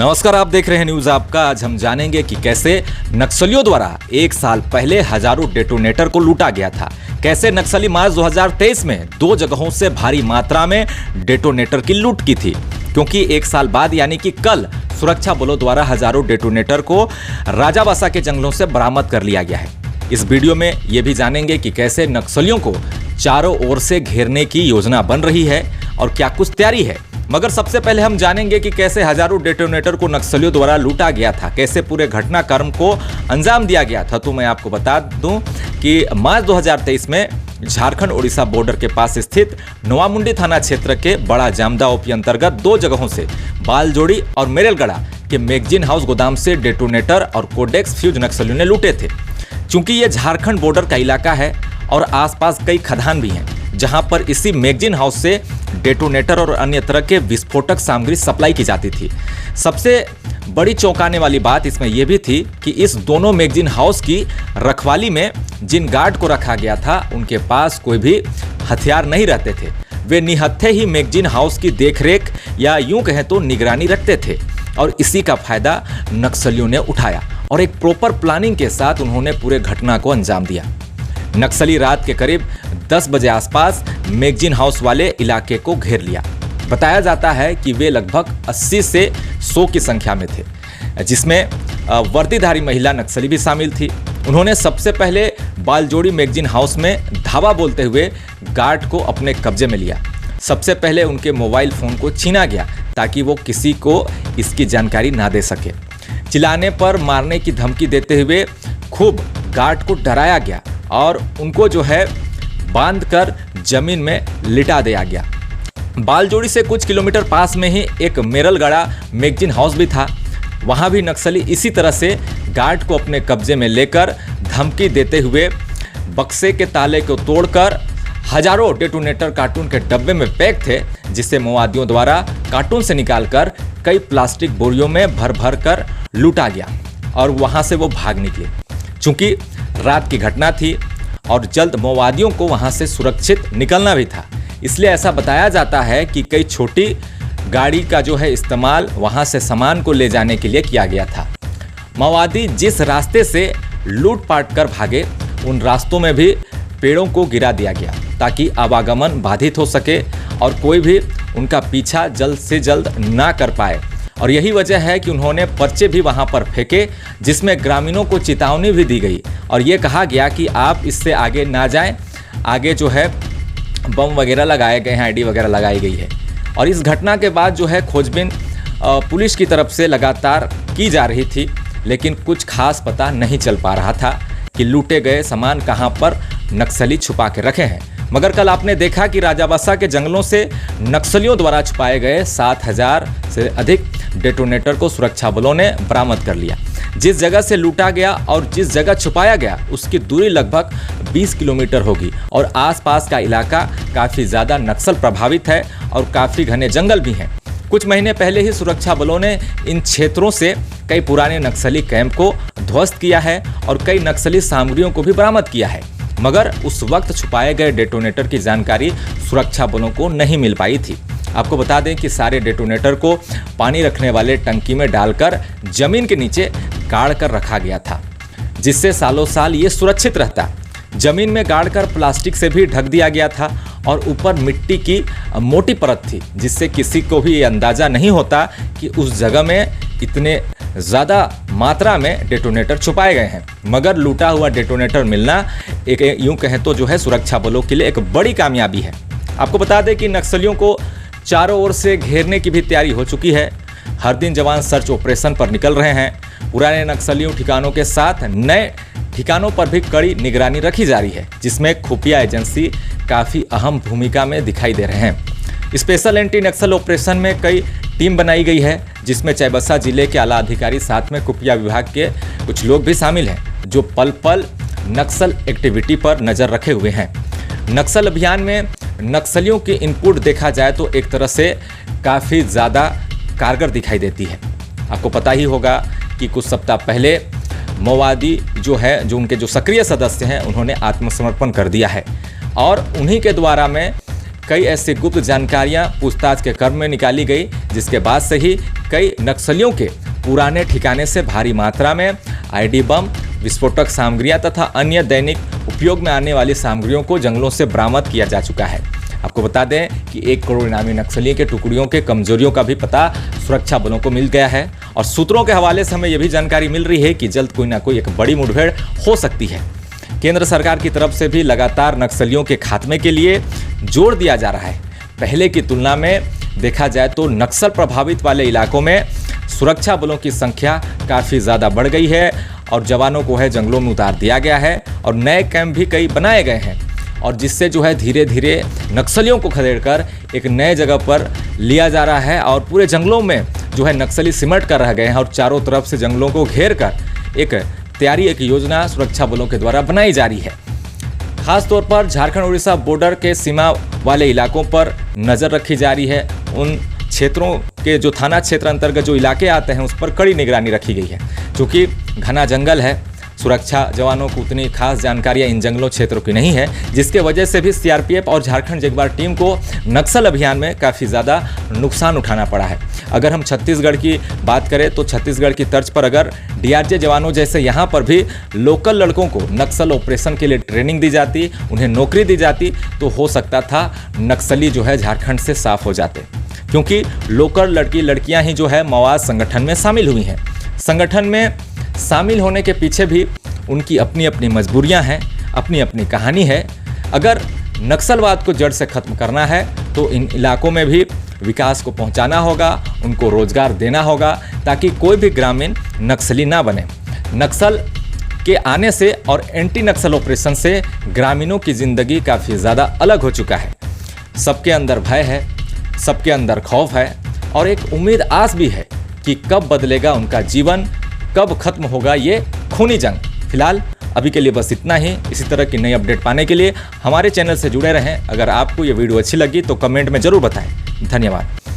नमस्कार, आप देख रहे हैं न्यूज आपका। आज हम जानेंगे कि कैसे नक्सलियों द्वारा एक साल पहले हजारों डेटोनेटर को लूटा गया था। कैसे नक्सली मार्च 2023 में 2 जगहों से भारी मात्रा में डेटोनेटर की लूट की थी, क्योंकि एक साल बाद यानी कि कल सुरक्षा बलों द्वारा हजारों डेटोनेटर को राजाबासा के जंगलों से बरामद कर लिया गया है। इस वीडियो में ये भी जानेंगे कि कैसे नक्सलियों को चारों ओर से घेरने की योजना बन रही है और क्या कुछ तैयारी है। मगर सबसे पहले हम जानेंगे कि कैसे हजारों डेटोनेटर को नक्सलियों द्वारा लूटा गया था, कैसे पूरे घटनाक्रम को अंजाम दिया गया था। तो मैं आपको बता दूं कि मार्च 2023 में झारखंड ओडिशा बॉर्डर के पास स्थित नोवामुंडी थाना क्षेत्र के बड़ा जामदा ओपी अंतर्गत 2 जगहों से बालजोड़ी और मेरेलगढ़ा के मैगजीन हाउस गोदाम से डेटोनेटर और कोडेक्स फ्यूज नक्सलियों ने लूटे थे। चूंकि ये झारखंड बॉर्डर का इलाका है और आसपास कई खदान भी हैं, जहां पर इसी मैगजीन हाउस से डेटोनेटर और अन्य तरह के विस्फोटक सामग्री सप्लाई की जाती थी। सबसे बड़ी चौंकाने वाली बात इसमें यह भी थी कि इस दोनों मैगजीन हाउस की रखवाली में जिन गार्ड को रखा गया था, उनके पास कोई भी हथियार नहीं रहते थे। वे निहत्थे ही मैगजीन हाउस की देखरेख या यूं कहें तो निगरानी रखते थे और इसी का फायदा नक्सलियों ने उठाया और एक प्रॉपर प्लानिंग के साथ उन्होंने पूरे घटना को अंजाम दिया। नक्सली रात के करीब 10 बजे आसपास मैगजीन हाउस वाले इलाके को घेर लिया। बताया जाता है कि वे लगभग 80 से 100 की संख्या में थे, जिसमें वर्दीधारी महिला नक्सली भी शामिल थी। उन्होंने सबसे पहले बालजोड़ी मैगजीन हाउस में धावा बोलते हुए गार्ड को अपने कब्जे में लिया। सबसे पहले उनके मोबाइल फ़ोन को छीना गया ताकि वो किसी को इसकी जानकारी ना दे सके। चिल्लाने पर मारने की धमकी देते हुए खूब गार्ड को डराया गया और उनको जो है बांधकर जमीन में लिटा दिया गया। बालजोड़ी से कुछ किलोमीटर पास में ही एक मेरलगढ़ा मैगजीन हाउस भी था। वहां भी नक्सली इसी तरह से गार्ड को अपने कब्जे में लेकर धमकी देते हुए बक्से के ताले को तोड़कर हजारों डेटोनेटर कार्टून के डब्बे में पैक थे, जिसे माओवादियों द्वारा कार्टून से निकालकर कई प्लास्टिक बोरियों में भर भर कर लूटा गया और वहां से वो भाग निकले। चूंकि रात की घटना थी और जल्द माओवादियों को वहां से सुरक्षित निकलना भी था, इसलिए ऐसा बताया जाता है कि कई छोटी गाड़ी का जो है इस्तेमाल वहां से सामान को ले जाने के लिए किया गया था। माओवादी जिस रास्ते से लूटपाट कर भागे, उन रास्तों में भी पेड़ों को गिरा दिया गया ताकि आवागमन बाधित हो सके और कोई भी उनका पीछा जल्द से जल्द ना कर पाए। और यही वजह है कि उन्होंने पर्चे भी वहां पर फेंके, जिसमें ग्रामीणों को चेतावनी भी दी गई और ये कहा गया कि आप इससे आगे ना जाएं। आगे जो है बम वगैरह लगाए गए हैं, आईडी वगैरह लगाई गई है। और इस घटना के बाद जो है खोजबीन पुलिस की तरफ से लगातार की जा रही थी, लेकिन कुछ खास पता नहीं चल पा रहा था कि लूटे गए सामान कहां पर नक्सली छुपा के रखे हैं। मगर कल आपने देखा कि राजाबासा के जंगलों से नक्सलियों द्वारा छुपाए गए 7000 से अधिक डेटोनेटर को सुरक्षा बलों ने बरामद कर लिया। जिस जगह से लूटा गया और जिस जगह छुपाया गया उसकी दूरी लगभग 20 किलोमीटर होगी और आसपास का इलाका काफ़ी ज़्यादा नक्सल प्रभावित है और काफ़ी घने जंगल भी हैं। कुछ महीने पहले ही सुरक्षा बलों ने इन क्षेत्रों से कई पुराने नक्सली कैंप को ध्वस्त किया है और कई नक्सली सामग्रियों को भी बरामद किया है। मगर उस वक्त छुपाए गए डेटोनेटर की जानकारी सुरक्षा बलों को नहीं मिल पाई थी। आपको बता दें कि सारे डेटोनेटर को पानी रखने वाले टंकी में डालकर जमीन के नीचे गाड़ कर रखा गया था, जिससे सालों साल ये सुरक्षित रहता। जमीन में गाड़कर प्लास्टिक से भी ढक दिया गया था और ऊपर मिट्टी की मोटी परत थी, जिससे किसी को भी ये अंदाज़ा नहीं होता कि उस जगह में इतने ज़्यादा मात्रा में डेटोनेटर छुपाए गए हैं। मगर लूटा हुआ डेटोनेटर मिलना एक यूं कहें तो जो है सुरक्षा बलों के लिए एक बड़ी कामयाबी है। आपको बता दें कि नक्सलियों को चारों ओर से घेरने की भी तैयारी हो चुकी है। हर दिन जवान सर्च ऑपरेशन पर निकल रहे हैं। पुराने नक्सलियों ठिकानों के साथ नए ठिकानों पर भी कड़ी निगरानी रखी जा रही है, जिसमें खुफिया एजेंसी काफ़ी अहम भूमिका में दिखाई दे रहे हैं। स्पेशल एंटी नक्सल ऑपरेशन में कई टीम बनाई गई है, जिसमें चाईबासा जिले के आला अधिकारी साथ में खुफिया विभाग के कुछ लोग भी शामिल हैं, जो पल पल नक्सल एक्टिविटी पर नज़र रखे हुए हैं। नक्सल अभियान में नक्सलियों की इनपुट देखा जाए तो एक तरह से काफ़ी ज़्यादा कारगर दिखाई देती है। आपको पता ही होगा कि कुछ सप्ताह पहले माओवादी जो उनके जो सक्रिय सदस्य हैं, उन्होंने आत्मसमर्पण कर दिया है और उन्हीं के द्वारा में कई ऐसी गुप्त जानकारियां पूछताछ के क्रम में निकाली गई, जिसके बाद से ही कई नक्सलियों के पुराने ठिकाने से भारी मात्रा में आईडी बम, विस्फोटक सामग्रियां तथा अन्य दैनिक उपयोग में आने वाली सामग्रियों को जंगलों से बरामद किया जा चुका है। आपको बता दें कि 1 करोड़ इनामी नक्सलियों के टुकड़ियों के कमजोरियों का भी पता सुरक्षा बलों को मिल गया है और सूत्रों के हवाले से हमें यह भी जानकारी मिल रही है कि जल्द कोई ना कोई एक बड़ी मुठभेड़ हो सकती है। केंद्र सरकार की तरफ से भी लगातार नक्सलियों के खात्मे के लिए जोर दिया जा रहा है। पहले की तुलना में देखा जाए तो नक्सल प्रभावित वाले इलाकों में सुरक्षा बलों की संख्या काफ़ी ज़्यादा बढ़ गई है और जवानों को है जंगलों में उतार दिया गया है और नए कैंप भी कई बनाए गए हैं और जिससे जो है धीरे धीरे नक्सलियों को खदेड़कर एक नए जगह पर लिया जा रहा है और पूरे जंगलों में जो है नक्सली सिमट कर रह गए हैं और चारों तरफ से जंगलों को घेर कर एक योजना सुरक्षा बलों के द्वारा बनाई जा रही है। खास तौर पर झारखंड उड़ीसा बॉर्डर के सीमा वाले इलाकों पर नज़र रखी जा रही है। उन क्षेत्रों के जो थाना क्षेत्र अंतर्गत जो इलाके आते हैं उस पर कड़ी निगरानी रखी गई है। क्योंकि घना जंगल है, सुरक्षा जवानों को उतनी खास जानकारियां इन जंगलों क्षेत्रों की नहीं है, जिसके वजह से भी सीआरपीएफ और झारखंड जगुआर टीम को नक्सल अभियान में काफ़ी ज़्यादा नुकसान उठाना पड़ा है। अगर हम छत्तीसगढ़ की बात करें तो छत्तीसगढ़ की तर्ज पर अगर डीआरजी जवानों जैसे यहाँ पर भी लोकल लड़कों को नक्सल ऑपरेशन के लिए ट्रेनिंग दी जाती, उन्हें नौकरी दी जाती, तो हो सकता था नक्सली जो है झारखंड से साफ हो जाते। क्योंकि लोकल लड़कियाँ ही जो है मवाद संगठन में शामिल हुई हैं। संगठन में शामिल होने के पीछे भी उनकी अपनी अपनी मजबूरियां हैं, अपनी अपनी कहानी है। अगर नक्सलवाद को जड़ से ख़त्म करना है तो इन इलाकों में भी विकास को पहुंचाना होगा, उनको रोजगार देना होगा ताकि कोई भी ग्रामीण नक्सली ना बने। नक्सल के आने से और एंटी नक्सल ऑपरेशन से ग्रामीणों की ज़िंदगी काफ़ी ज़्यादा अलग हो चुका है। सबके अंदर भय है, सबके अंदर खौफ है और एक उम्मीद आस भी है कि कब बदलेगा उनका जीवन, कब खत्म होगा ये खूनी जंग। फिलहाल अभी के लिए बस इतना ही। इसी तरह की नई अपडेट पाने के लिए हमारे चैनल से जुड़े रहें। अगर आपको ये वीडियो अच्छी लगी तो कमेंट में ज़रूर बताएं। धन्यवाद।